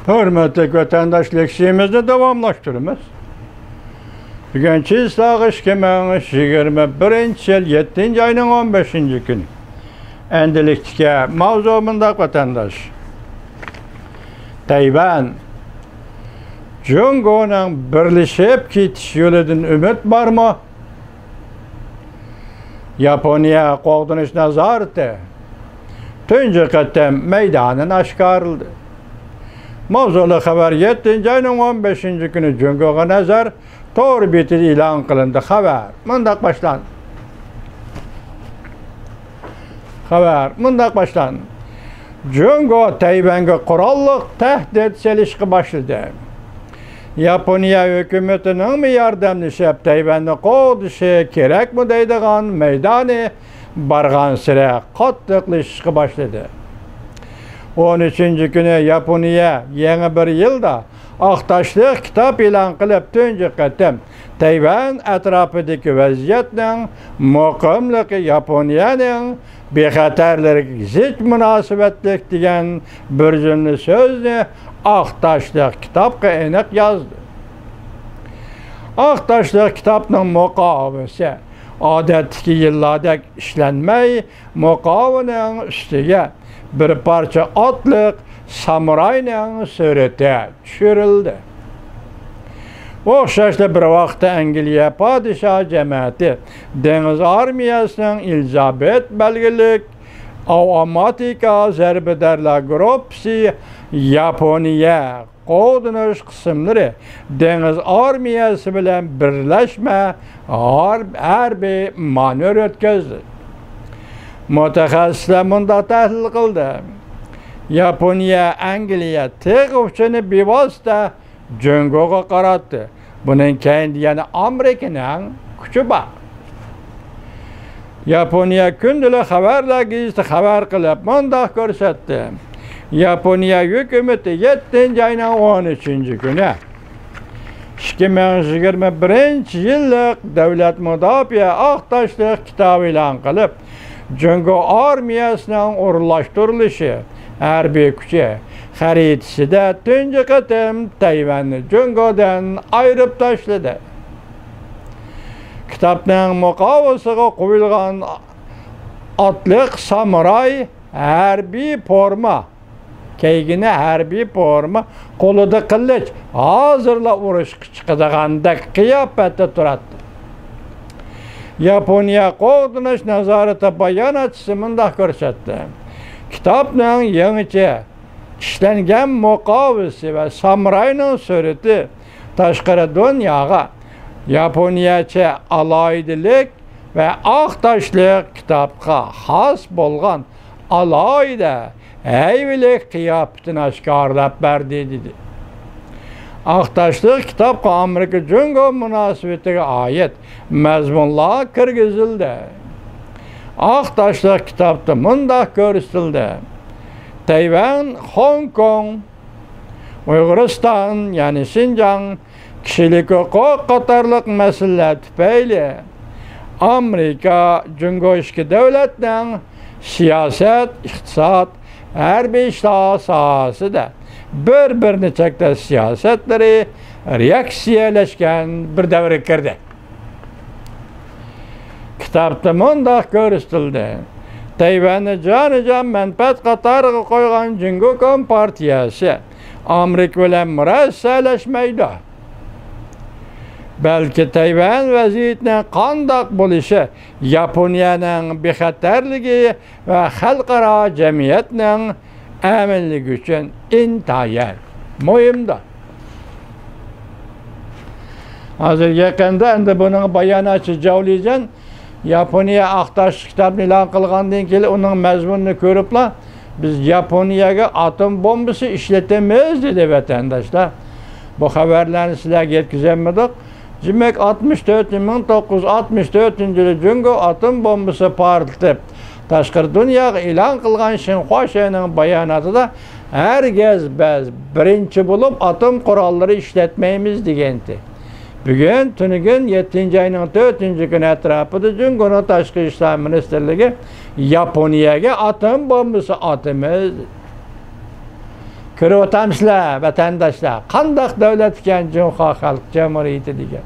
Hürmetli vatandaş leksiyimizni davamlaştırımız. Bugünkü sağış kemeğiniz 21. yıl 7. ayının 15. günü. Endilikçe mavzumunda vatandaş. Tayvan Jungo'nun birleşip kitiş yolundan ümit var mı? Yaponiya qoğdunuş nazarıtı. Tünce qatam meydanın aşkarıldı. Mavzulu haber 7. ayının 15. günü Jungo'ga nazar to'g'ri betida e'lon qilindi. Xabar mundaq başlandı. Jungo Tayvanga qurolliq tahdid selishga boshladi. Yaponiya hukumatining yordamlashib Tayvanni qo'g'dishi kerakmi deydigan maydoni bargan sira qattiqlashishga boshladi. 13. günü Yaponiya yangi bir yilda aqtashliq kitob e'lon qilib tunji qatam Tayvan atrofidagi vaziyatning muqimligi Yaponiyaning bexatarlariga zid munosabatlik degan bir jumla so'zni aqtashliq kitobga aniq yozdi. Aqtashliq kitobning muqovisi odatdagi yillardek ishlanmay muqovining ustiga bir parcha otliq samurayning surati tushirildi. O'xshashli bir vaqtda Angliya podshoh jamiyati dengiz armiyasining Elizabet belgilik avtomatika zarbadarlar gruppasi Yaponiya qo'g'dinish qismlari dengiz armiyasi bilan birlashma harbiy manevr o'tkazdi. Mutaxassislar bunday tahlil qildi. Yaponiya Angliya teg'uvchini bevosita Jungo'ga qaratdi. Bunun keyin yana Amerikaning kuchi bor. Yaponiya kundalik xabarlar gazeti xabar qilib bunday ko'rsatdi. Yaponiya hukumati 7. ayning 13. kuni 2021 yillik davlat mudofaa aqtashliq kitob e'lon qilib, Jungo armiyasining o'rinlashtirilishi harbiy kuchi xaritasida tunji qatam Tayvanni Jungodan ayirib tashladi. Kitobning muqovasiga qo'yilgan otliq samuray harbiy forma, keygini harbiy forma, qo'lida qilich, hozirla urushga chiqadigandak qiyofatda turadi. Yaponiya qo'g'dinish nazorati bayonotchisi bunday ko'rsatdi. Kitobning yangicha ishlangan muqovasi va samurayning surati tashqari dunyoga Yaponiyacha alaydilik va aqtashliq kitobga xos bo'lgan alayda ayvilik qiyofatini oshkorlab berdi dedi. Aqtashliq kitobga Amerika Jungo munosabatiga oid mazmunlar kirgizildi. Aqtashliq kitobda bunday ko'rsatildi. Tayvan, Hong Kong, Uyg'uriston, ya'ni Xinjiang kishilik huquq qatorliq masalalar tufayli Amerika Jungo ishki davlatning siyosat, iqtisod, harbiy ishlar sohasida bir nechta siyosatlari reaksiyalashgan bir davrga kirdi. Kitobda bunday ko'rsatildi. Tayvanni jonijon manfaat qatoriga qo'ygan Jungo kompartiyasi Amerika bilan murassaalashmaydi. Balki Tayvan vaziyatining qanday bo'lishi Yaponiyaning bexatarligi va xalqaro jamiyatning aminligi uchun intayin muhimdir. Hozir yaqinda endi buning bayonotchi Javlijan Yaponiya aqtashliq kitobini e'lon qilgandan keyin uning mazmunini ko'riblar, biz Yaponiyaga atom bombasi ishlatamiz dedi vatandoshlar. Bu xabarlarni sizlarga yetkazamadik. Demak 1964 Jungo atom bombasi portlatib tashqari dunyoga e'lon qilgan Xinhuaning bayonotida hargiz biz birinchi bo'lib atom qurollari ishlatmaymiz degandi. Bugün tünügün 7. ayının 4. günü etrafıda Jungo'nun Tashqi ishlar ministerligi Yaponiyaga atom bombasi atamiz. Көріп отырмысызlar, vatandaşlar, qandaq davlat ekan Cumhuriyet Halk Cumhuriyeti degan.